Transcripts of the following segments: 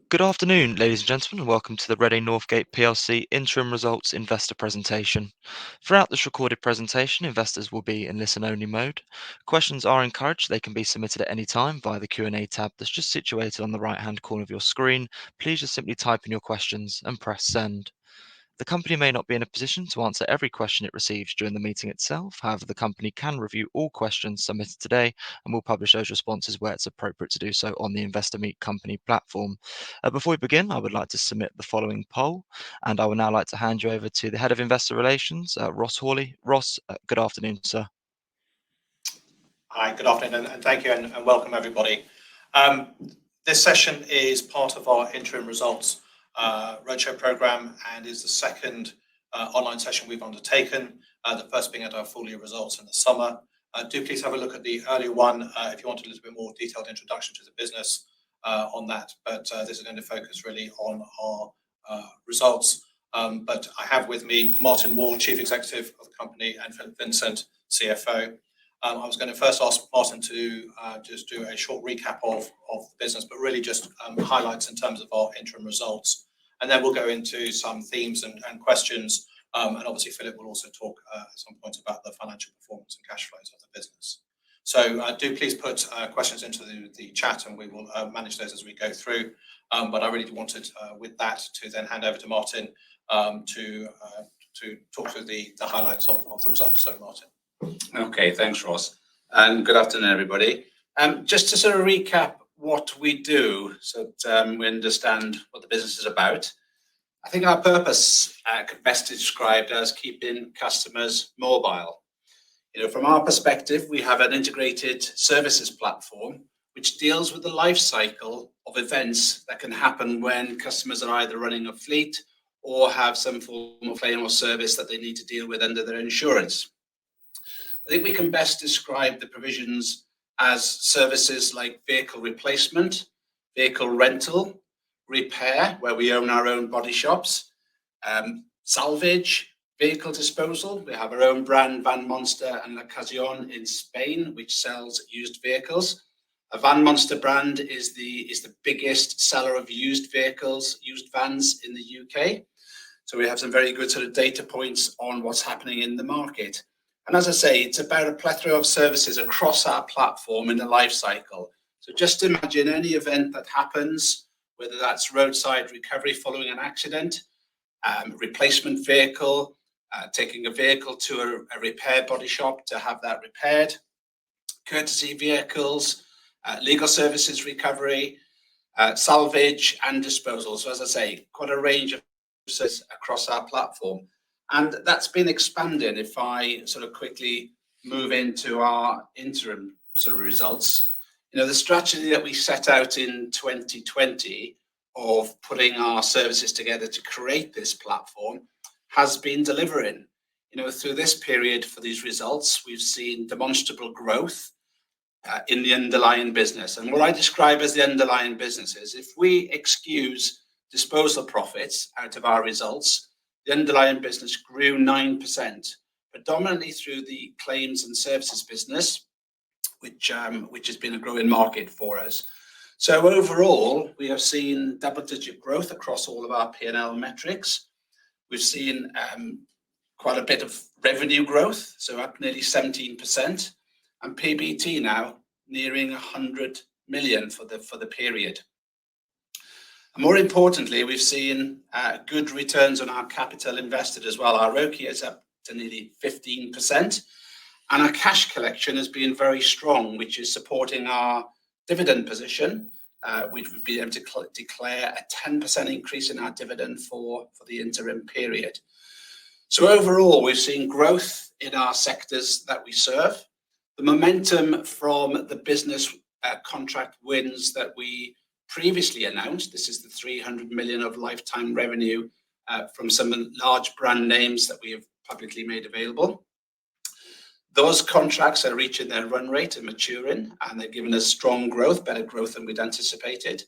Good afternoon, ladies and gentlemen, and welcome to the REDDE NorthGATE PLC Interim Results Investor Presentation. Throughout this recorded presentation, investors will be in listen-only mode. Questions are encouraged. They can be submitted at any time via the Q&A tab that's just situated on the right-hand corner of your screen. Please just simply type in your questions and press send. The company may not be in a position to answer every question it receives during the meeting itself. However, the company can review all questions submitted today and will publish those responses where it's appropriate to do so on the Investor Meet Company platform. Before we begin, I would like to submit the following poll, and I would now like to hand you over to the Head of Investor Relations, Ross Hawley. Ross, good afternoon, sir. Hi, good afternoon, and thank you, and welcome everybody. This session is part of our interim results roadshow program and is the second online session we've undertaken, the first being at our full year results in the summer. Do please have a look at the earlier one if you want a little bit more detailed introduction to the business on that, but this is going to focus really on our results. But I have with me Martin Wall, Chief Executive of the company, and Philip Vincent, CFO. I was going to first ask Martin to just do a short recap of the business, but really just highlights in terms of our interim results. And then we'll go into some themes and questions. And obviously, Philip will also talk at some point about the financial performance and cash flows of the business. So do please put questions into the chat and we will manage those as we go through. But I really wanted, with that, to then hand over to Martin to talk through the highlights of the results. So, Martin. Okay, thanks, Ross. And good afternoon, everybody. Just to sort of recap what we do so that we understand what the business is about. I think our purpose could best be described as keeping customers mobile. From our perspective, we have an integrated services platform which deals with the life cycle of events that can happen when customers are either running a fleet or have some form of claim or service that they need to deal with under their insurance. I think we can best describe the provisions as services like vehicle replacement, vehicle rental, repair, where we own our own body shops, salvage, vehicle disposal. We have our own brand, Van Monster and La Ocasión in Spain, which sells used vehicles. A Van Monster brand is the biggest seller of used vehicles, used vans in the UK. So we have some very good sort of data points on what's happening in the market. And as I say, it's about a plethora of services across our platform in the life cycle. So just imagine any event that happens, whether that's roadside recovery following an accident, replacement vehicle, taking a vehicle to a repair body shop to have that repaired, courtesy vehicles, legal services recovery, salvage and disposal. So as I say, quite a range of services across our platform. And that's been expanded. If I sort of quickly move into our interim sort of results, the strategy that we set out in 2020 of putting our services together to create this platform has been delivering. Through this period for these results, we've seen demonstrable growth in the underlying business. And what I describe as the underlying business is if we excuse disposal profits out of our results, the underlying business grew 9%, predominantly through the claims and services business, which has been a growing market for us. So overall, we have seen double-digit growth across all of our P&L metrics. We've seen quite a bit of revenue growth, so up nearly 17%, and PBT now nearing 100 million for the period. More importantly, we've seen good returns on our capital invested as well. Our ROCE is up to nearly 15%, and our cash collection has been very strong, which is supporting our dividend position. We've been able to declare a 10% increase in our dividend for the interim period. So overall, we've seen growth in our sectors that we serve. The momentum from the business contract wins that we previously announced. This is the 300 million of lifetime revenue from some large brand names that we have publicly made available. Those contracts are reaching their run rate and maturing, and they're giving us strong growth, better growth than we'd anticipated.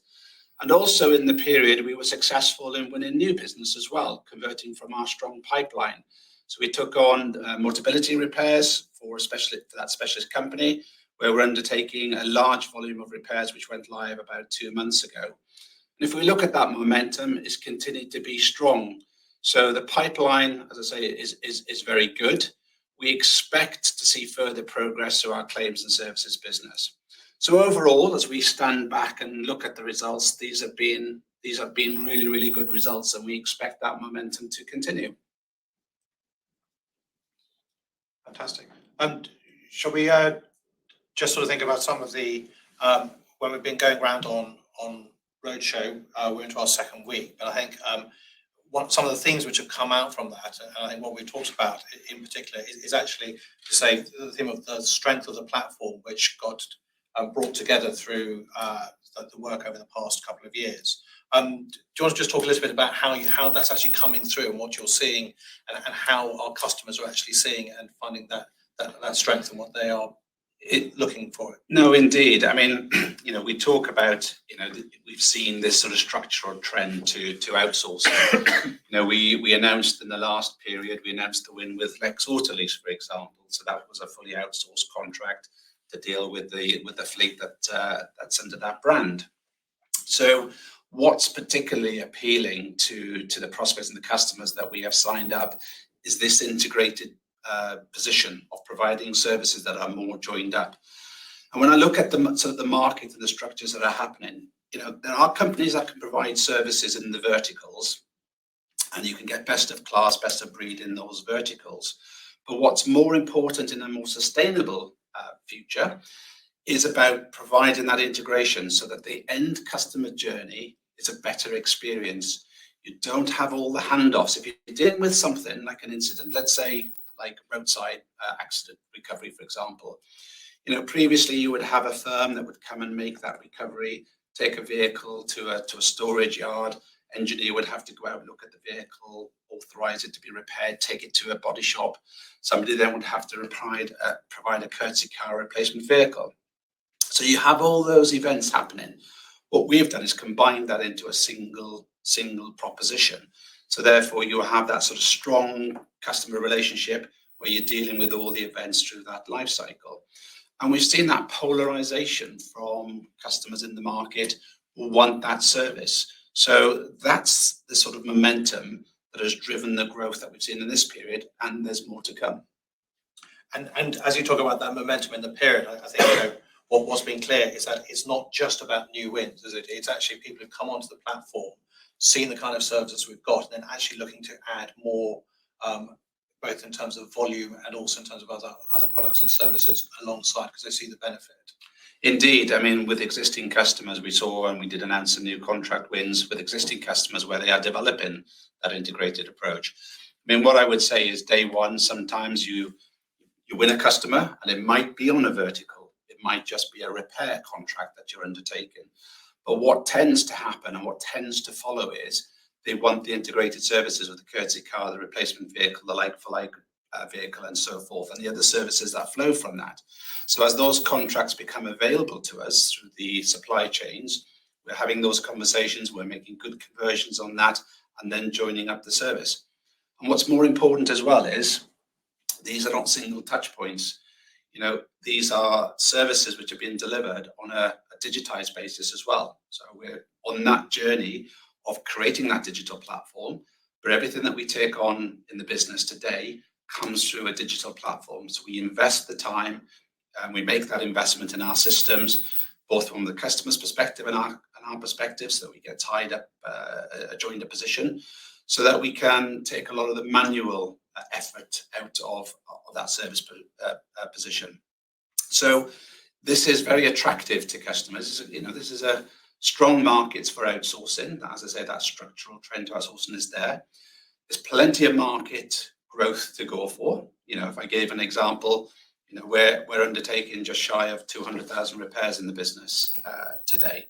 And also in the period, we were successful in winning new business as well, converting from our strong pipeline. So we took on Motability repairs for that specialist company, where we're undertaking a large volume of repairs, which went live about 2 months ago. And if we look at that momentum, it's continued to be strong. So the pipeline, as I say, is very good. We expect to see further progress through our claims and services business. So overall, as we stand back and look at the results, these have been really, really good results, and we expect that momentum to continue. Fantastic. Shall we just sort of think about some of the when we've been going around on Roadshow, we're into our second week, but I think some of the things which have come out from that, and I think what we talked about in particular is actually to say the theme of the strength of the platform, which got brought together through the work over the past couple of years. Do you want to just talk a little bit about how that's actually coming through and what you're seeing, and how our customers are actually seeing and finding that strength and what they are looking for it? No, indeed. I mean, we talk about, we've seen this sort of structural trend to outsourcing. We announced in the last period, we announced the win with Lex Autolease, for example. So that was a fully outsourced contract to deal with the fleet that's under that brand. So what's particularly appealing to the prospects and the customers that we have signed up is this integrated position of providing services that are more joined up. And when I look at the market and the structures that are happening, there are companies that can provide services in the verticals, and you can get best of class, best of breed in those verticals. But what's more important in a more sustainable future is about providing that integration so that the end customer journey is a better experience. You don't have all the handoffs. If you're dealing with something like an incident, let's say like roadside accident recovery, for example, previously you would have a firm that would come and make that recovery, take a vehicle to a storage yard. Engineer would have to go out and look at the vehicle, authorize it to be repaired, take it to a body shop. Somebody then would have to provide a courtesy car replacement vehicle. So you have all those events happening. What we've done is combine that into a single proposition. So therefore you have that sort of strong customer relationship where you're dealing with all the events through that life cycle. And we've seen that polarization from customers in the market who want that service. So that's the sort of momentum that has driven the growth that we've seen in this period, and there's more to come. And as you talk about that momentum in the period, I think what's been clear is that it's not just about new wins, is it? It's actually people who've come onto the platform, seen the kind of services we've got, and then actually looking to add more, both in terms of volume and also in terms of other products and services alongside, because they see the benefit. Indeed. I mean, with existing customers, we saw, and we did announce some new contract wins with existing customers where they are developing that integrated approach. I mean, what I would say is day one, sometimes you win a customer and it might be on a vertical. It might just be a repair contract that you're undertaking. But what tends to happen and what tends to follow is they want the integrated services with the courtesy car, the replacement vehicle, the like-for-like vehicle, and so forth, and the other services that flow from that. So as those contracts become available to us through the supply chains, we're having those conversations, we're making good conversions on that, and then joining up the service. And what's more important as well is these are not single touch points. These are services which are being delivered on a digitized basis as well. So we're on that journey of creating that digital platform, but everything that we take on in the business today comes through a digital platform. So we invest the time and we make that investment in our systems, both from the customer's perspective and our perspective, so that we get tied up, a joined up position, so that we can take a lot of the manual effort out of that service position. So this is very attractive to customers. This is a strong market for outsourcing. As I say, that structural trend to outsourcing is there. There's plenty of market growth to go for. If I gave an example, we're undertaking just shy of 200,000 repairs in the business today.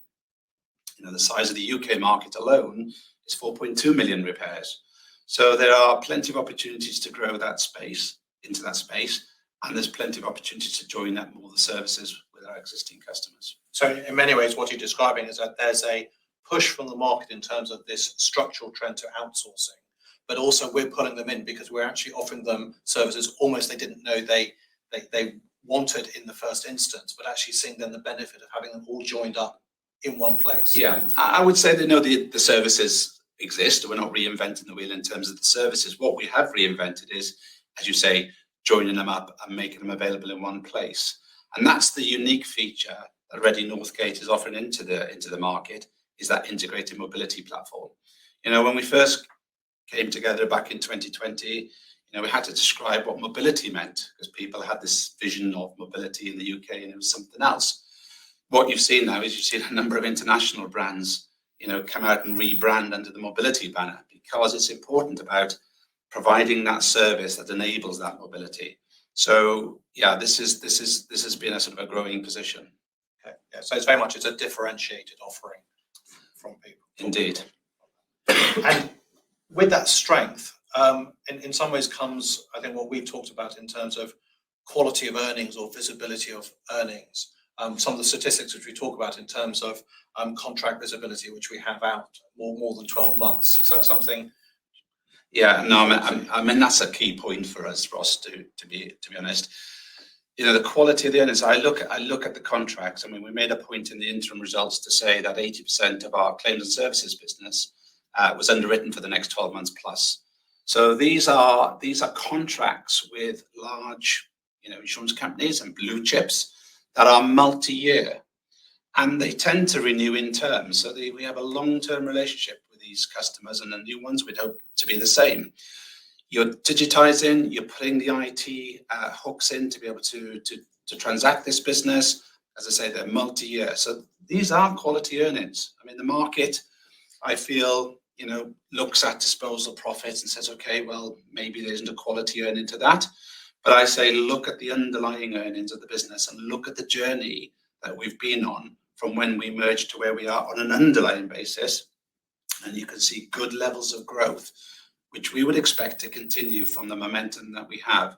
The size of the UK market alone is 4.2 million repairs. So there are plenty of opportunities to grow that space into that space, and there's plenty of opportunities to join up more of the services with our existing customers. So in many ways, what you're describing is that there's a push from the market in terms of this structural trend to outsourcing, but also we're pulling them in because we're actually offering them services almost they didn't know they wanted in the first instance, but actually seeing then the benefit of having them all joined up in one place? Yeah, I would say that the services exist. We're not reinventing the wheel in terms of the services. What we have reinvented is, as you say, joining them up and making them available in one place. And that's the unique feature that REDDE Northgate is offering into the market, is that integrated mobility platform. When we first came together back in 2020, we had to describe what mobility meant, because people had this vision of mobility in the UK and it was something else. What you've seen now is you've seen a number of international brands, come out and rebrand under the mobility banner, because it's important about providing that service that enables that mobility. So yeah, this has been a sort of a growing position. Okay. Yeah, so it's a differentiated offering from people. Indeed. And with that strength, in some ways comes, I think, what we've talked about in terms of quality of earnings or visibility of earnings. Some of the statistics which we talk about in terms of contract visibility, which we have out more than 12 months. Is that something? Yeah, no, I mean that's a key point for us, Ross, to be honest. The quality of the earnings. I look at the contracts. I mean, we made a point in the interim results to say that 80% of our claims and services business was underwritten for the next 12 months plus. So these are contracts with large, insurance companies and blue chips that are multi-year, and they tend to renew in term. So we have a long-term relationship with these customers, and the new ones we'd hope to be the same. You're digitizing, you're putting the IT hooks in to be able to transact this business. As I say, they're multi-year. So these are quality earnings. I mean, the market, I feel, looks at disposal profits and says, okay, well, maybe there isn't a quality earning to that. But I say, look at the underlying earnings of the business and look at the journey that we've been on from when we merged to where we are on an underlying basis. And you can see good levels of growth, which we would expect to continue from the momentum that we have.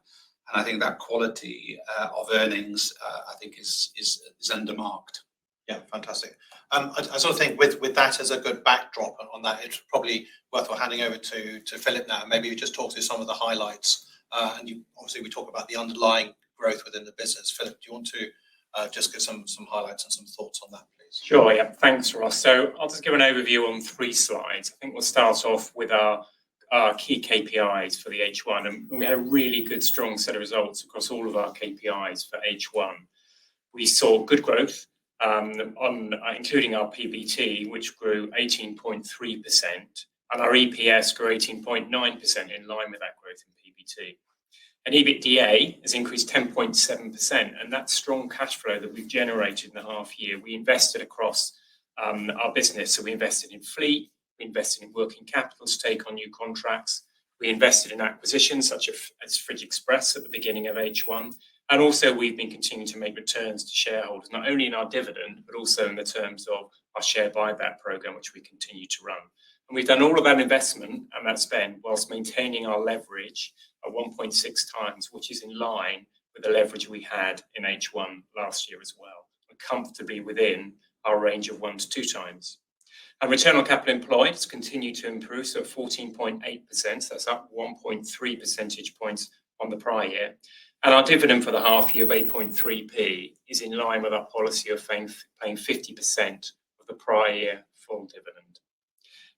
And I think that quality of earnings, I think, is undermarked. Yeah, fantastic. I sort of think with that as a good backdrop on that, it's probably worthwhile handing over to Philip now. Maybe you just talk through some of the highlights. And obviously we talk about the underlying growth within the business. Philip, do you want to just give some highlights and some thoughts on that, please? Sure, yeah. Thanks, Ross. So I'll just give an overview on 3 slides. I think we'll start off with our key KPIs for the H1. And we had a really good, strong set of results across all of our KPIs for H1. We saw good growth, including our PBT, which grew 18.3%, and our EPS grew 18.9% in line with that growth in PBT. And EBITDA has increased 10.7%, and that strong cash flow that we've generated in the half year, we invested across our business. So we invested in fleet, we invested in working capital to take on new contracts, we invested in acquisitions such as Fridge Express at the beginning of H1, and also we've been continuing to make returns to shareholders, not only in our dividend, but also in the terms of our share buyback program, which we continue to run. And we've done all of that investment and that spend whilst maintaining our leverage at 1.6 times, which is in line with the leverage we had in H1 last year as well, and comfortably within our range of 1 to 2 times. And return on capital employed has continued to improve, so 14.8%, that's up 1.3 percentage points on the prior year. And our dividend for the half year of 8.3p is in line with our policy of paying 50% of the prior year full dividend.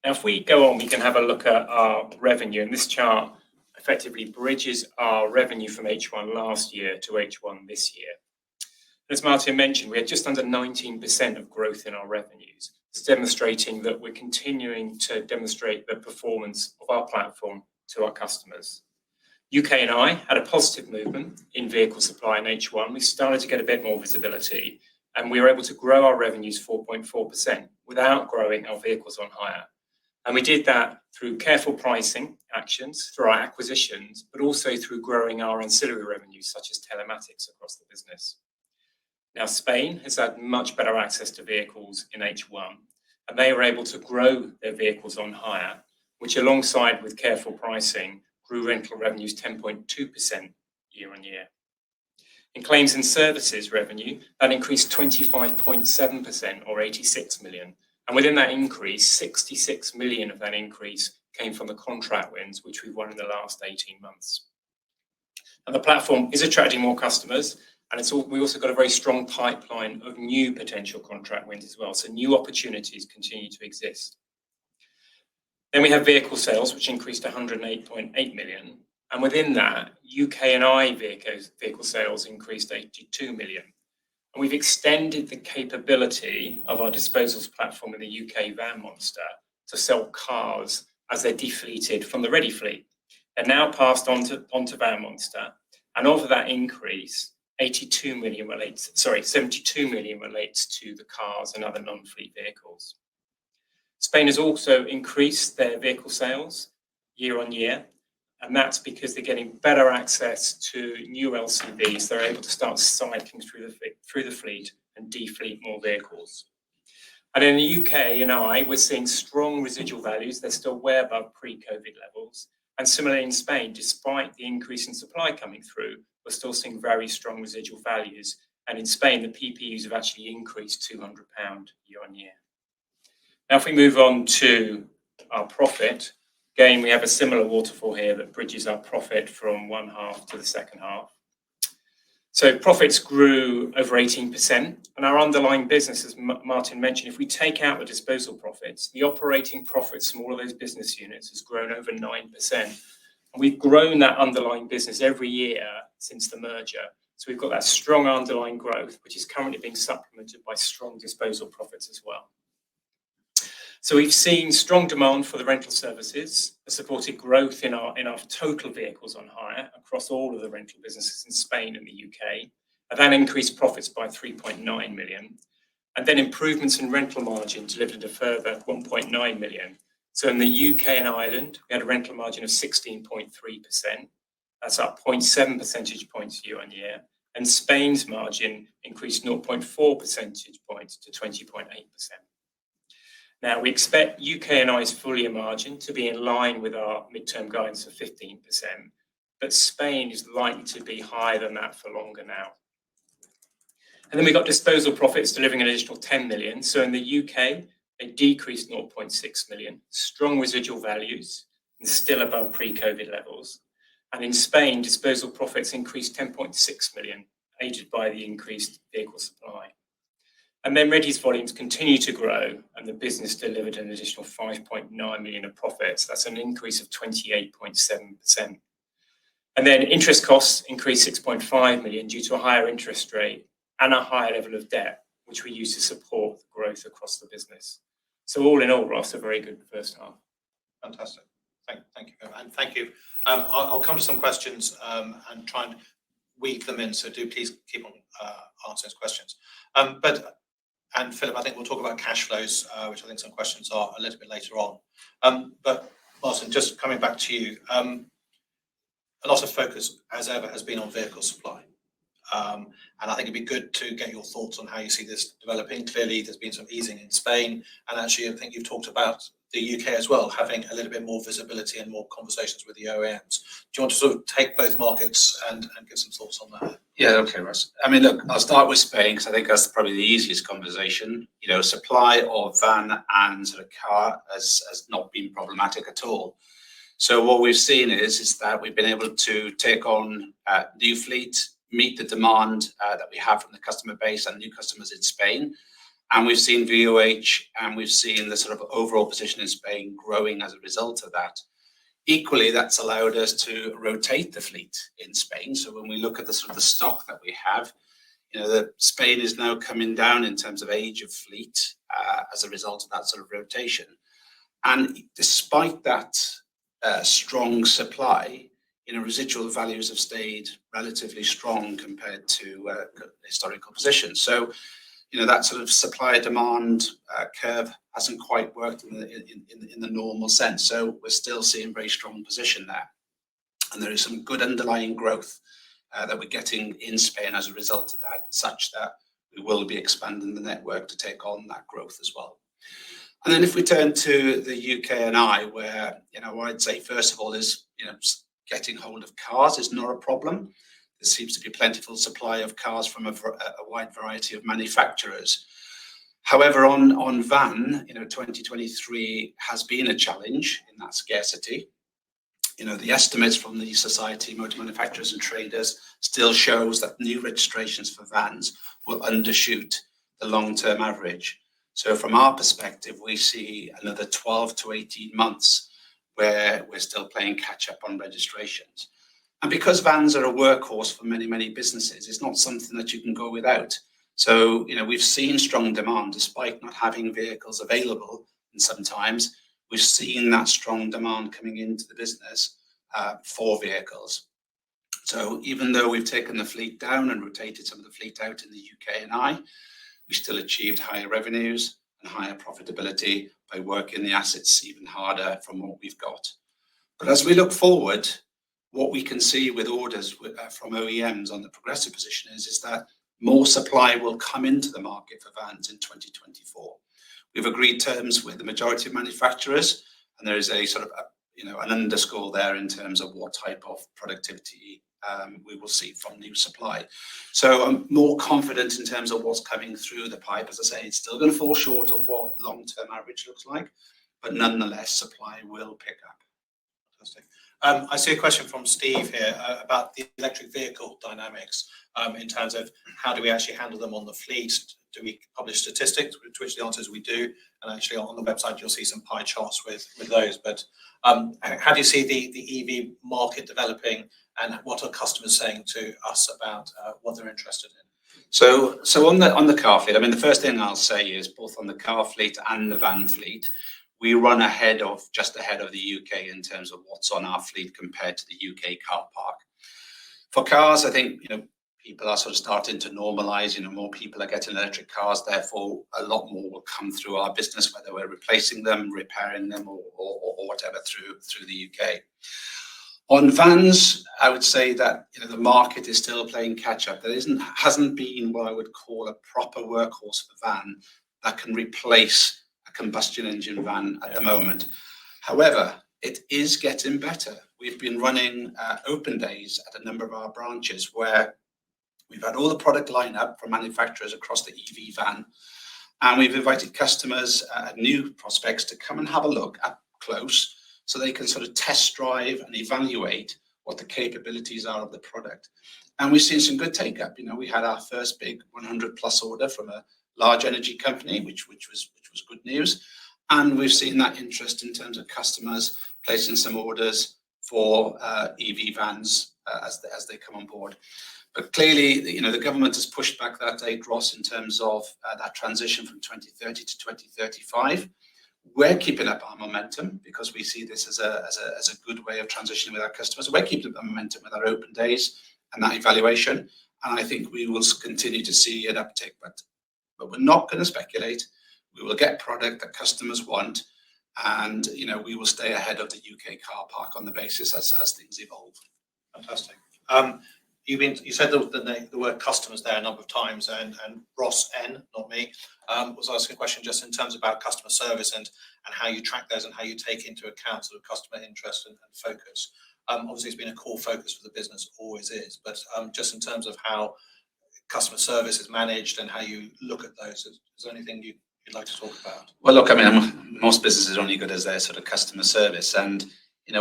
Now, if we go on, we can have a look at our revenue, and this chart effectively bridges our revenue from H1 last year to H1 this year. As Martin mentioned, we had just under 19% of growth in our revenues. It's demonstrating that we're continuing to demonstrate the performance of our platform to our customers. UK and I had a positive movement in vehicle supply in H1. We started to get a bit more visibility, and we were able to grow our revenues 4.4% without growing our vehicles on hire. And we did that through careful pricing actions, through our acquisitions, but also through growing our ancillary revenues, such as telematics across the business. Now, Spain has had much better access to vehicles in H1, and they were able to grow their vehicles on hire, which alongside with careful pricing, grew rental revenues 10.2% year on year. In claims and services revenue, that increased 25.7% or 86 million. And within that increase, 66 million of that increase came from the contract wins, which we've won in the last 18 months. And the platform is attracting more customers, And we also got a very strong pipeline of new potential contract wins as well. So new opportunities continue to exist. Then we have vehicle sales, which increased to 108.8 million. And within that, UK&I vehicle sales increased 82 million. And we've extended the capability of our disposals platform in the UK Van Monster to sell cars as they're defleeted from the Ready fleet. They're now passed onto Van Monster. And of that increase, 72 million relates to the cars and other non-fleet vehicles. Spain has also increased their vehicle sales year on year, and that's because they're getting better access to new LCVs. They're able to start cycling through the fleet and defleet more vehicles. And in the UK&I, we're seeing strong residual values. They're still way above pre-COVID levels. And similarly in Spain, despite the increase in supply coming through, we're still seeing very strong residual values. And in Spain, the PPUs have actually increased £200 year on year. Now, if we move on to our profit, again, we have a similar waterfall here that bridges our profit from one half to the second half. So profits grew over 18%, and our underlying business, as Martin mentioned, if we take out the disposal profits, the operating profits from all of those business units has grown over 9%. And we've grown that underlying business every year since the merger. So we've got that strong underlying growth, which is currently being supplemented by strong disposal profits as well. So we've seen strong demand for the rental services, a supported growth in our total vehicles on hire across all of the rental businesses in Spain and the UK. And that increased profits by 3.9 million. And then improvements in rental margin delivered a further 1.9 million. So in the UK and Ireland, we had a rental margin of 16.3%. That's up 0.7 percentage points year on year. And Spain's margin increased 0.4 percentage points to 20.8%. Now, we expect UK&I's full year margin to be in line with our midterm guidance of 15%, but Spain is likely to be higher than that for longer now. And then we got disposal profits delivering an additional 10 million. So in the UK, they decreased 0.6 million, strong residual values, and still above pre-COVID levels. And in Spain, disposal profits increased 10.6 million, aided by the increased vehicle supply. And then Redde's volumes continue to grow, and the business delivered an additional 5.9 million of profits. That's an increase of 28.7%. And then interest costs increased 6.5 million due to a higher interest rate and a higher level of debt, which we use to support the growth across the business. So all in all, Ross, a very good first half. Fantastic. Thank you. And thank you. I'll come to some questions and try and weave them in. So do please keep on answering questions. And Philip, I think we'll talk about cash flows, which I think some questions are a little bit later on. But Martin, just coming back to you, a lot of focus, as ever, has been on vehicle supply. And I think it'd be good to get your thoughts on how you see this developing. Clearly, there's been some easing in Spain. And actually, I think you've talked about the UK as well, having a little bit more visibility and more conversations with the OEMs. Do you want to sort of take both markets and give some thoughts on that? Yeah, okay, Russ. I mean, look, I'll start with Spain because I think that's probably the easiest conversation. You know, supply of van and sort of car has not been problematic at all. So what we've seen is that we've been able to take on new fleet, meet the demand that we have from the customer base and new customers in Spain. And we've seen VOH and we've seen the sort of overall position in Spain growing as a result of that. Equally, that's allowed us to rotate the fleet in Spain. So when we look at the sort of the stock that we have, you know, that Spain is now coming down in terms of age of fleet as a result of that sort of rotation. And despite that strong supply, you know, residual values have stayed relatively strong compared to historical positions. So, you know, that sort of supply-demand curve hasn't quite worked in the normal sense. So we're still seeing very strong position there. And there is some good underlying growth that we're getting in Spain as a result of that, such that we will be expanding the network to take on that growth as well. And then if we turn to the UK&I, where, you know, what I'd say, first of all, is, you know, getting hold of cars is not a problem. There seems to be plentiful supply of cars from a wide variety of manufacturers. However, on van, you know, 2023 has been a challenge in that scarcity. The estimates from the Society of Motor Manufacturers and Traders still shows that new registrations for vans will undershoot the long-term average. So from our perspective, we see another 12 to 18 months where we're still playing catch up on registrations. And because vans are a workhorse for many, many businesses, it's not something that you can go without. So, we've seen strong demand despite not having vehicles available, and sometimes we've seen that strong demand coming into the business for vehicles. So even though we've taken the fleet down and rotated some of the fleet out in the UK and I, we still achieved higher revenues and higher profitability by working the assets even harder from what we've got. But as we look forward, what we can see with orders from OEMs on the progressive position is that more supply will come into the market for vans in 2024. We've agreed terms with the majority of manufacturers, and there is a sort of an underscore there in terms of what type of productivity we will see from new supply. So I'm more confident in terms of what's coming through the pipe. As I say, it's still going to fall short of what long-term average looks like, but nonetheless, supply will pick up. Fantastic. I see a question from Steve here about the electric vehicle dynamics in terms of how do we actually handle them on the fleet? Do we publish statistics? To which the answer is we do. And actually on the website, you'll see some pie charts with those. But how do you see the EV market developing, and what are customers saying to us about what they're interested in? So on the car fleet, the first thing I'll say is both on the car fleet and the van fleet, we run just ahead of the UK in terms of what's on our fleet compared to the UK car park. For cars, I think people are sort of starting to normalise. More people are getting electric cars, therefore a lot more will come through our business, whether we're replacing them, repairing them, or whatever through the UK. On vans, I would say that the market is still playing catch up. There hasn't been what I would call a proper workhorse for van that can replace a combustion engine van at the moment. However, it is getting better. We've been running open days at a number of our branches where we've had all the product lineup from manufacturers across the EV van, and we've invited customers, new prospects, to come and have a look up close so they can sort of test drive and evaluate what the capabilities are of the product. And we've seen some good take up. We had our first big 100 plus order from a large energy company, which was good news. And we've seen that interest in terms of customers placing some orders for EV vans as they come on board. But clearly, the government has pushed back that date, Ross, in terms of that transition from 2030 to 2035. We're keeping up our momentum because we see this as a good way of transitioning with our customers. We're keeping up the momentum with our open days and that evaluation. And I think we will continue to see an uptick, but we're not going to speculate. We will get product that customers want, and we will stay ahead of the UK car park on the basis as things evolve. Fantastic. You said the word customers there a number of times, and Ross N, not me, was asking a question just in terms about customer service and how you track those and how you take into account sort of customer interest and focus. Obviously, it's been a core focus for the business, always is, but just in terms of how customer service is managed and how you look at those, is there anything you'd like to talk about? Well, look, most businesses are only good as their sort of customer service, and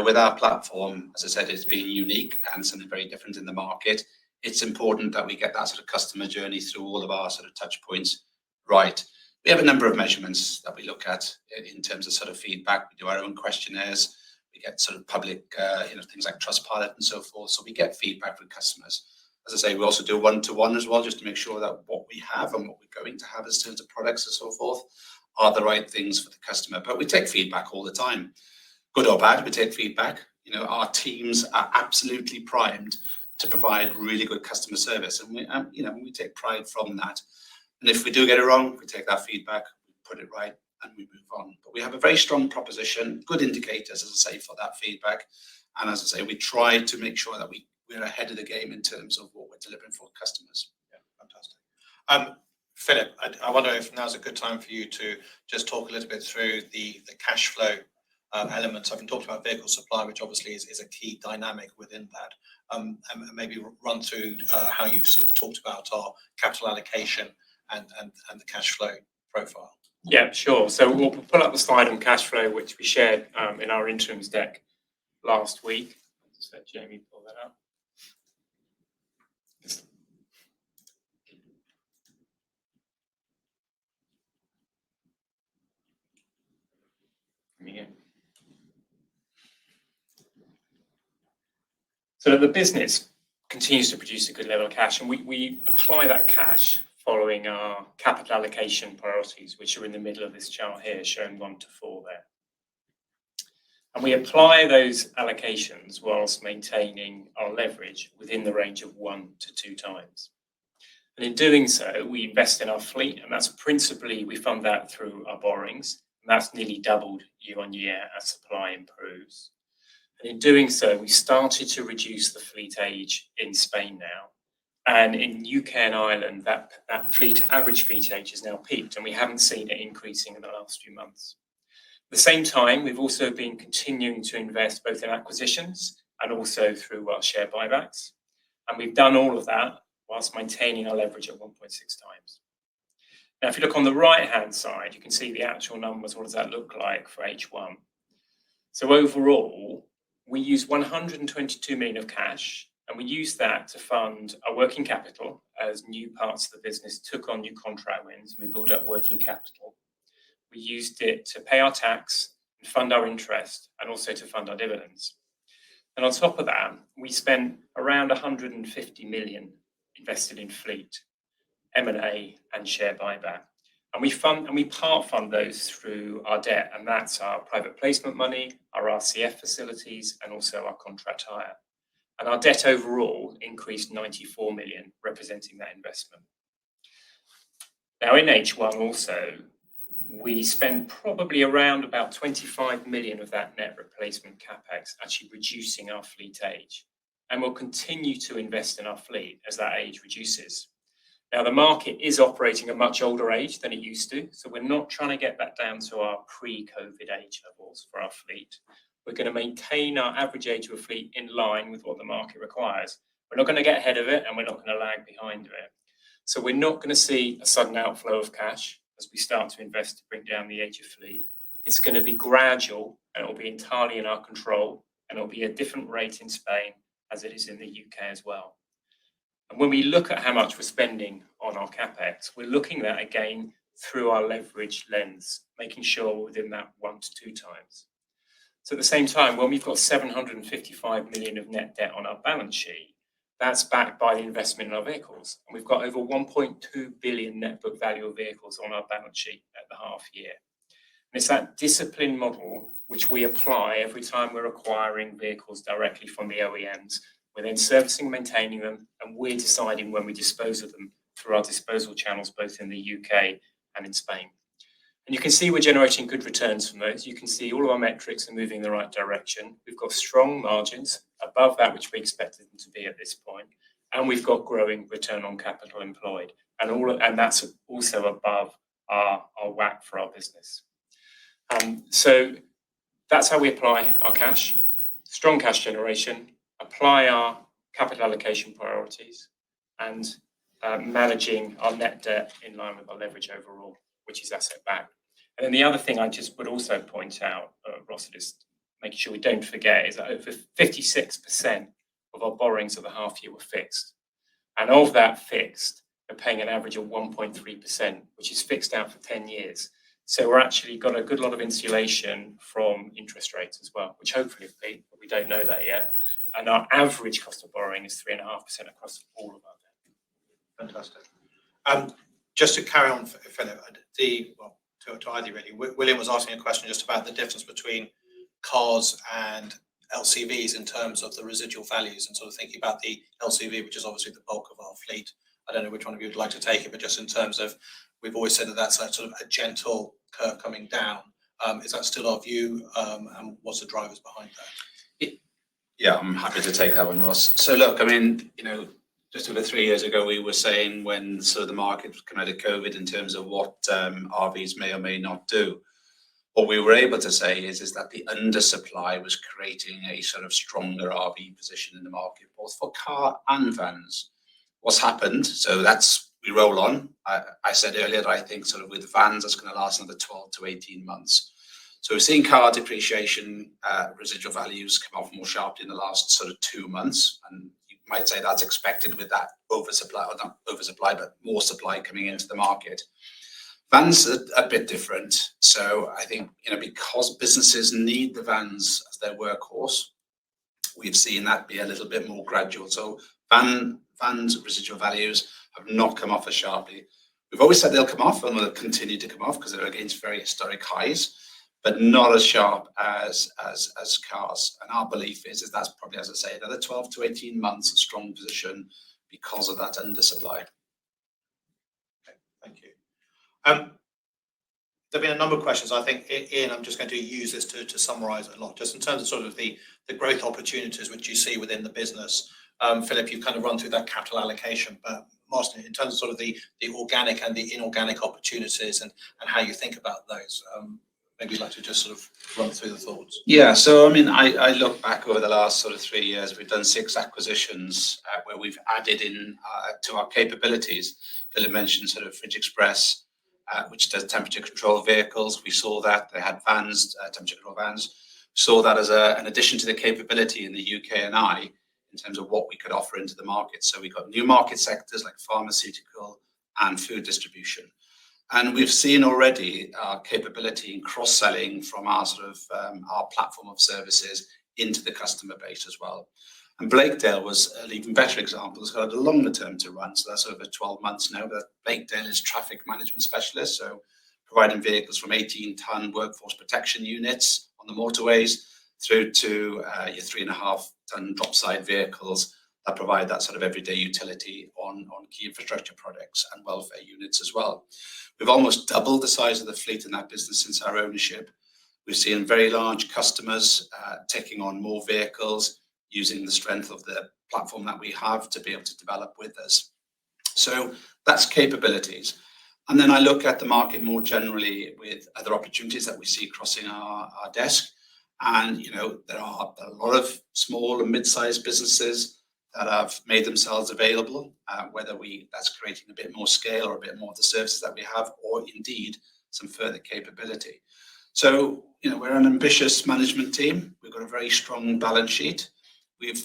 with our platform, as I said, it's been unique and something very different in the market. It's important that we get that sort of customer journey through all of our sort of touch points right. We have a number of measurements that we look at in terms of sort of feedback. We do our own questionnaires. We get sort of public, things like Trustpilot and so forth. So we get feedback from customers. As I say, we also do one-to-one as well, just to make sure that what we have and what we're going to have in terms of products and so forth are the right things for the customer. But we take feedback all the time. Good or bad, we take feedback. Our teams are absolutely primed to provide really good customer service, and we take pride from that. And if we do get it wrong, we take that feedback, we put it right, and we move on. But we have a very strong proposition, good indicators, as I say, for that feedback. And as I say, we try to make sure that we're ahead of the game in terms of what we're delivering for customers. Yeah, fantastic. Philip, I wonder if now's a good time for you to just talk a little bit through the cash flow elements. I've been talking about vehicle supply, which obviously is a key dynamic within that, and maybe run through how you've sort of talked about our capital allocation and the cash flow profile. Yeah, sure. So we'll pull up the slide on cash flow, which we shared in our interims deck last week. Just let Jamie pull that up. So the business continues to produce a good level of cash, and we apply that cash following our capital allocation priorities, which are in the middle of this chart here, showing 1 to 4 there. And we apply those allocations whilst maintaining our leverage within the range of 1 to 2 times. And in doing so, we invest in our fleet, and that's principally, we fund that through our borrowings, and that's nearly doubled year on year as supply improves. And in doing so, we started to reduce the fleet age in Spain now. And in UK and Ireland, that average fleet age is now peaked, and we haven't seen it increasing in the last few months. At the same time, we've also been continuing to invest both in acquisitions and also through our share buybacks. And we've done all of that whilst maintaining our leverage at 1.6 times. Now, if you look on the right-hand side, you can see the actual numbers. What does that look like for H1? So overall, we used 122 million of cash, and we used that to fund our working capital as new parts of the business took on new contract wins, and we built up working capital. We used it to pay our tax and fund our interest, and also to fund our dividends. And on top of that, we spent around 150 million invested in fleet, M&A, and share buyback. And we part fund those through our debt, and that's our private placement money, our RCF facilities, and also our contract hire. And our debt overall increased 94 million, representing that investment. Now in H1 also, we spent probably around about 25 million of that net replacement capex, actually reducing our fleet age. And we'll continue to invest in our fleet as that age reduces. Now, the market is operating a much older age than it used to, so we're not trying to get that down to our pre-COVID age levels for our fleet. We're going to maintain our average age of a fleet in line with what the market requires. We're not going to get ahead of it, and we're not going to lag behind it. So we're not going to see a sudden outflow of cash as we start to invest to bring down the age of fleet. It's going to be gradual, and it will be entirely in our control, and it will be a different rate in Spain as it is in the UK as well. And when we look at how much we're spending on our capex, we're looking at that again through our leverage lens, making sure we're within that 1 to 2 times. So at the same time, when we've got 755 million of net debt on our balance sheet, that's backed by the investment in our vehicles. And we've got over 1.2 billion net book value of vehicles on our balance sheet at the half year. And it's that discipline model which we apply every time we're acquiring vehicles directly from the OEMs. We're then servicing, maintaining them, and we're deciding when we dispose of them through our disposal channels, both in the UK and in Spain. And you can see we're generating good returns from those. You can see all of our metrics are moving in the right direction. We've got strong margins above that which we expected them to be at this point. And we've got growing return on capital employed. And that's also above our WACC for our business. So that's how we apply our cash, strong cash generation, apply our capital allocation priorities, and managing our net debt in line with our leverage overall, which is asset backed. And then the other thing I just would also point out, Ross, is making sure we don't forget, is that over 56% of our borrowings at the half year were fixed. And of that fixed, we're paying an average of 1.3%, which is fixed out for 10 years. So we're actually got a good lot of insulation from interest rates as well, which hopefully will be, but we don't know that yet. And our average cost of borrowing is 3.5% across all of our debt. Fantastic. Just to carry on, Philip, to either really, William was asking a question just about the difference between cars and LCVs in terms of the residual values, and sort of thinking about the LCV, which is obviously the bulk of our fleet. I don't know which one of you would like to take it, but just in terms of, we've always said that that's a sort of a gentle curve coming down. Is that still our view? And what's the drivers behind that? Yeah, I'm happy to take that one, Ross. So look, I mean, just over 3 years ago, we were saying when sort of the market came out of COVID in terms of what RVs may or may not do. What we were able to say is that the undersupply was creating a sort of stronger RV position in the market, both for car and vans. What's happened? So we roll on. I said earlier that I think sort of with vans, that's going to last another 12 to 18 months. So we're seeing car depreciation, residual values come off more sharply in the last sort of 2 months, and you might say that's expected with that oversupply, or not oversupply, but more supply coming into the market. Vans are a bit different. So I think, because businesses need the vans as their workhorse, we've seen that be a little bit more gradual. So vans residual values have not come off as sharply. We've always said they'll come off and will continue to come off because they're against very historic highs, but not as sharp as cars. And our belief is that's probably, as I say, another 12 to 18 months of strong position because of that undersupply. Okay, thank you. There have been a number of questions. I think, Ian, I'm just going to use this to summarise a lot, just in terms of sort of the growth opportunities which you see within the business. Philip, you've kind of run through that capital allocation, but Martin, in terms of sort of the organic and the inorganic opportunities and how you think about those, maybe you'd like to just sort of run through the thoughts. Yeah, so I mean, I look back over the last sort of 3 years, we've done 6 acquisitions where we've added in to our capabilities. Philip mentioned sort of Fridge Express, which does temperature control vehicles. We saw that they had vans, temperature control vans. Saw that as an addition to the capability in the UK and I in terms of what we could offer into the market. So we got new market sectors like pharmaceutical and food distribution. And we've seen already our capability in cross-selling from our sort of our platform of services into the customer base as well. And Blakedale was an even better example. It's got a longer term to run, so that's over 12 months now. But Blakedale is traffic management specialist, so providing vehicles from 18-ton workforce protection units on the motorways through to your 3.5-ton drop-side vehicles that provide that sort of everyday utility on key infrastructure projects and welfare units as well. We've almost doubled the size of the fleet in that business since our ownership. We've seen very large customers taking on more vehicles, using the strength of the platform that we have to be able to develop with us. So that's capabilities. And then I look at the market more generally with other opportunities that we see crossing our desk. And, there are a lot of small and mid-sized businesses that have made themselves available, whether that's creating a bit more scale or a bit more of the services that we have, or indeed some further capability. So, we're an ambitious management team. We've got a very strong balance sheet. We've,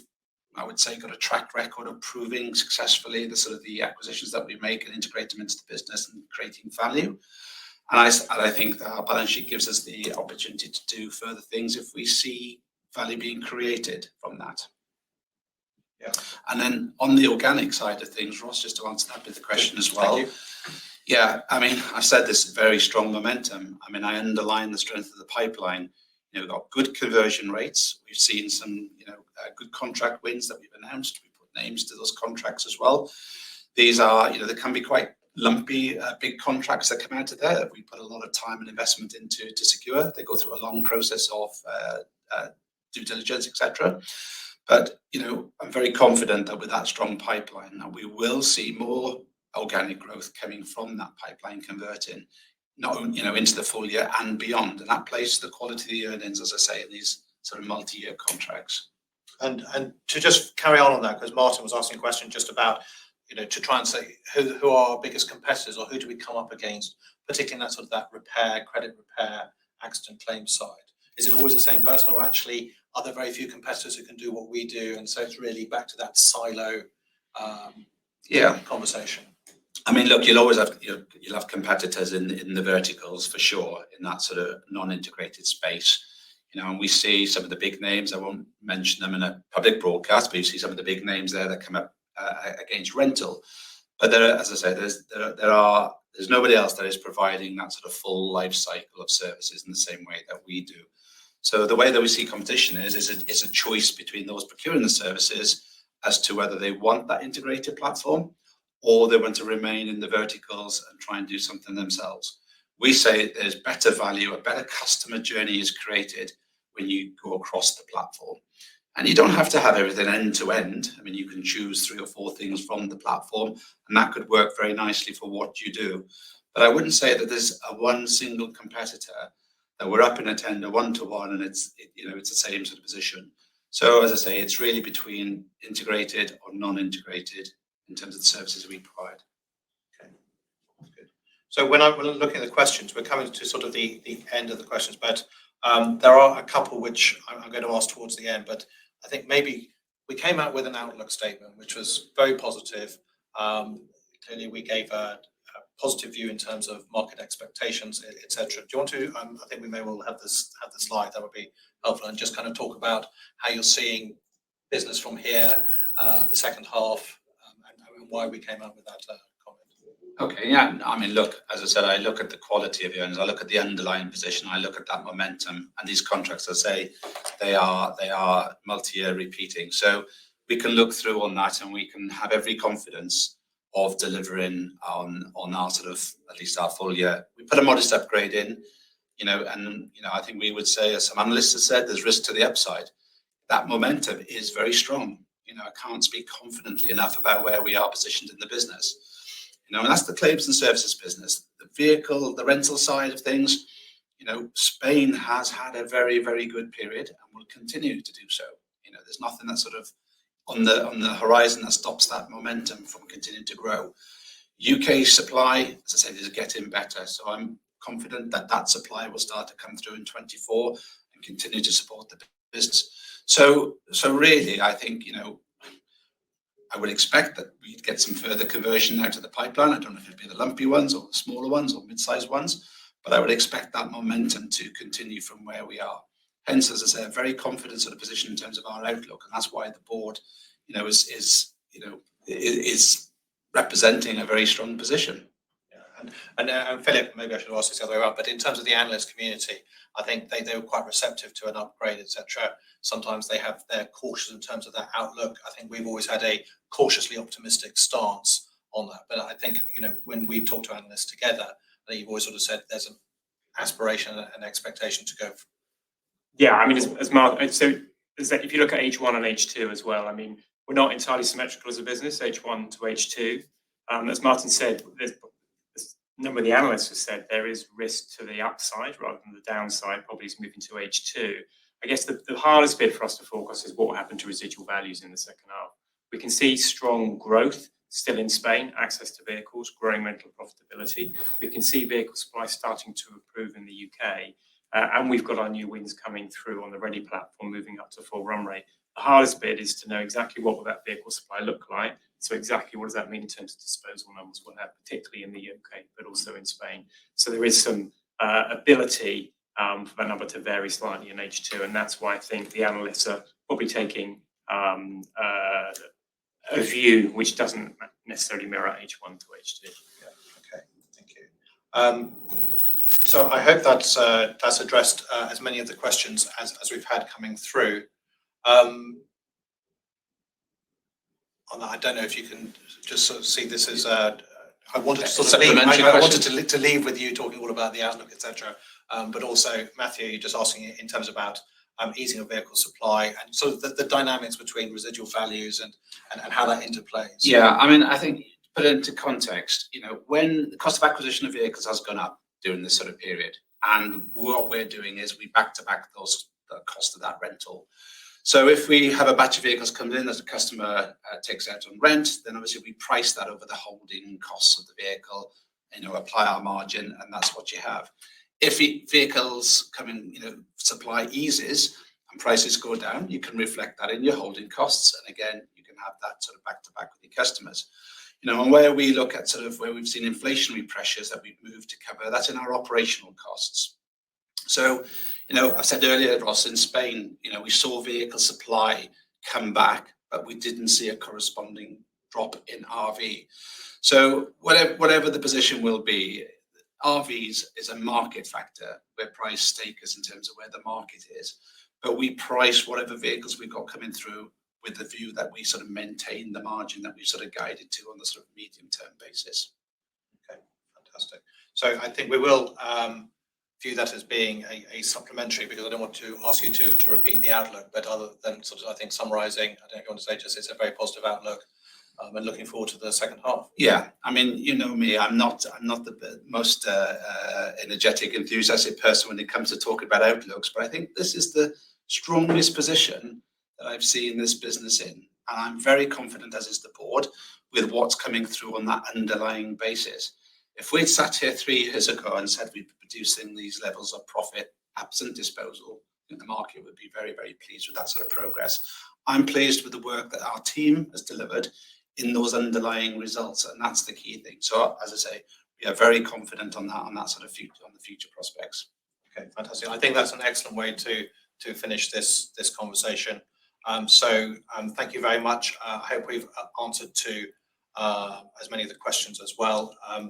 I would say, got a track record of proving successfully the acquisitions that we make and integrate them into the business and creating value. And I think that our balance sheet gives us the opportunity to do further things if we see value being created from that. Yeah. And then on the organic side of things, Ross, just to answer that bit of the question as well. Thank you. Yeah, I mean, I said this very strong momentum. I mean, I underline the strength of the pipeline. We've got good conversion rates. We've seen some, good contract wins that we've announced. We put names to those contracts as well. These are, they can be quite lumpy, big contracts that come out of there that we put a lot of time and investment into to secure. They go through a long process of due diligence, etc. But, I'm very confident that with that strong pipeline, that we will see more organic growth coming from that pipeline converting, not only, into the full year and beyond. And that plays the quality of the earnings, as I say, in these sort of multi-year contracts. And to just carry on that, because Martin was asking a question just about, to try and say who are our biggest competitors or who do we come up against, particularly in that sort of that repair, credit repair, accident claim side. Is it always the same person, or actually are there very few competitors who can do what we do? And so it's really back to that silo conversation. I mean, look, you'll have competitors in the verticals for sure, in that sort of non-integrated space. And we see some of the big names. I won't mention them in a public broadcast, but you see some of the big names there that come up against rental. But there, as I say, there's nobody else that is providing that sort of full life cycle of services in the same way that we do. So the way that we see competition is a choice between those procuring the services as to whether they want that integrated platform or they want to remain in the verticals and try and do something themselves. We say there's better value, a better customer journey is created when you go across the platform. And you don't have to have everything end to end. I mean, you can choose 3 or 4 things from the platform, and that could work very nicely for what you do. But I wouldn't say that there's one single competitor that we're up in a tender 1-to-1, and it's the same sort of position. So as I say, it's really between integrated or non-integrated in terms of the services we provide. Okay, that's good. So when I'm looking at the questions, we're coming to sort of the end of the questions, but There are a couple which I'm going to ask towards the end, but I think maybe we came out with an outlook statement which was very positive. Clearly, we gave a positive view in terms of market expectations, etc. Do you want to? I think we may well have the slide. That would be helpful, and just kind of talk about how you're seeing business from here, the second half, and why we came out with that comment. Okay, yeah. I mean, look, as I said, I look at the quality of earnings. I look at the underlying position. I look at that momentum, and these contracts, I say, they are multi-year repeating. So we can look through on that, and we can have every confidence of delivering on our sort of, at least our full year. We put a modest upgrade in, and I think we would say, as some analysts have said, there's risk to the upside. That momentum is very strong. I can't speak confidently enough about where we are positioned in the business. And that's the claims and services business. The rental side of things, Spain has had a very, very good period and will continue to do so. There's nothing that's sort of on the horizon that stops that momentum from continuing to grow. UK supply, as I said, is getting better. So I'm confident that supply will start to come through in 24 and continue to support the business. So really, I think, I would expect that we'd get some further conversion out of the pipeline. I don't know if it'd be the lumpy ones or the smaller ones or mid-sized ones, but I would expect that momentum to continue from where we are. Hence, as I say, a very confident sort of position in terms of our outlook, and that's why the board, is representing a very strong position. And Philip, maybe I should ask this the other way around, but in terms of the analyst community, I think they were quite receptive to an upgrade, etc. Sometimes they're cautious in terms of that outlook. I think we've always had a cautiously optimistic stance on that. But I think, when we've talked to analysts together, I think you've always sort of said there's an aspiration and expectation to go. Yeah, I mean, as Mark, so if you look at H1 and H2 as well, I mean, we're not entirely symmetrical as a business, H1 to H2. As Martin said, there's a number of the analysts have said there is risk to the upside rather than the downside, probably is moving to H2. I guess the hardest bit for us to forecast is what will happen to residual values in the second half. We can see strong growth still in Spain, access to vehicles, growing rental profitability. We can see vehicle supply starting to improve in the UK. And we've got our new wins coming through on the REDDE platform, moving up to full run rate. The hardest bit is to know exactly what will that vehicle supply look like. So exactly what does that mean in terms of disposal numbers we'll have, particularly in the UK, but also in Spain. So there is some ability for that number to vary slightly in H2. And that's why I think the analysts are probably taking a view which doesn't necessarily mirror H1 to H2. Yeah, okay, thank you. So I hope that's addressed as many of the questions as we've had coming through. I don't know if you can just sort of see this as I wanted to sort of leave. I wanted to leave with you talking all about the outlook, etc. But also, Matthew, you're just asking in terms about easing of vehicle supply and sort of the dynamics between residual values and how that interplays. Yeah, I mean, I think to put it into context, when the cost of acquisition of vehicles has gone up during this sort of period, and what we're doing is we back to back the cost of that rental. So if we have a batch of vehicles coming in that the customer takes out on rent, then obviously we price that over the holding costs of the vehicle, apply our margin, and that's what you have. If vehicles come in, supply eases and prices go down, you can reflect that in your holding costs. And again, you can have that sort of back to back with your customers. And where we look at sort of where we've seen inflationary pressures that we've moved to cover, that's in our operational costs. So, I've said earlier, Ross, in Spain, we saw vehicle supply come back, but we didn't see a corresponding drop in RV. So whatever the position will be, RVs is a market factor where price take us in terms of where the market is. But we price whatever vehicles we've got coming through with the view that we sort of maintain the margin that we've sort of guided to on the sort of medium-term basis. Okay, fantastic. So I think we will view that as being a supplementary, because I don't want to ask you to repeat the outlook, but other than sort of, I think, summarising, I don't know if you want to say just it's a very positive outlook and looking forward to the second half. Yeah, I mean, you know me, I'm not the most energetic, enthusiastic person when it comes to talking about outlooks, but I think this is the strongest position that I've seen this business in. And I'm very confident, as is the board, with what's coming through on that underlying basis. If we'd sat here 3 years ago and said we'd be producing these levels of profit absent disposal, the market would be very, very pleased with that sort of progress. I'm pleased with the work that our team has delivered in those underlying results, and that's the key thing. So, as I say, we are very confident on that sort of future, on the future prospects. Okay, fantastic. I think that's an excellent way to finish this conversation. Thank you very much. I hope we've answered to as many of the questions as well. I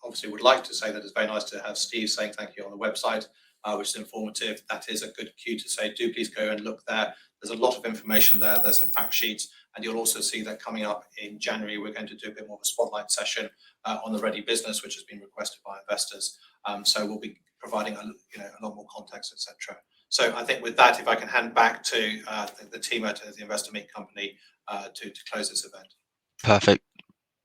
obviously would like to say that it's very nice to have Steve saying thank you on the website, which is informative. That is a good cue to say, do please go and look there. There's a lot of information there. There's some fact sheets, and you'll also see that coming up in January, we're going to do a bit more of a spotlight session on the Redde business, which has been requested by investors. So we'll be providing a lot more context, etc. So I think with that, if I can hand back to the team at the Investor Meet Company to close this event. Perfect.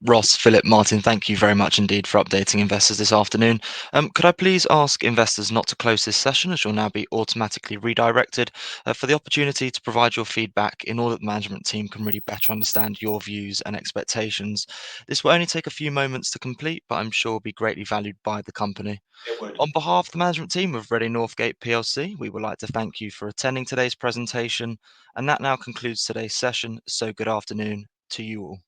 Ross, Philip, Martin, thank you very much indeed for updating investors this afternoon. Could I please ask investors not to close this session, as you'll now be automatically redirected for the opportunity to provide your feedback in order that the management team can really better understand your views and expectations. This will only take a few moments to complete, but I'm sure will be greatly valued by the company. It would. On behalf of the management team of REDDE NorthGate PLC, we would like to thank you for attending today's presentation, and that now concludes today's session. So good afternoon to you all.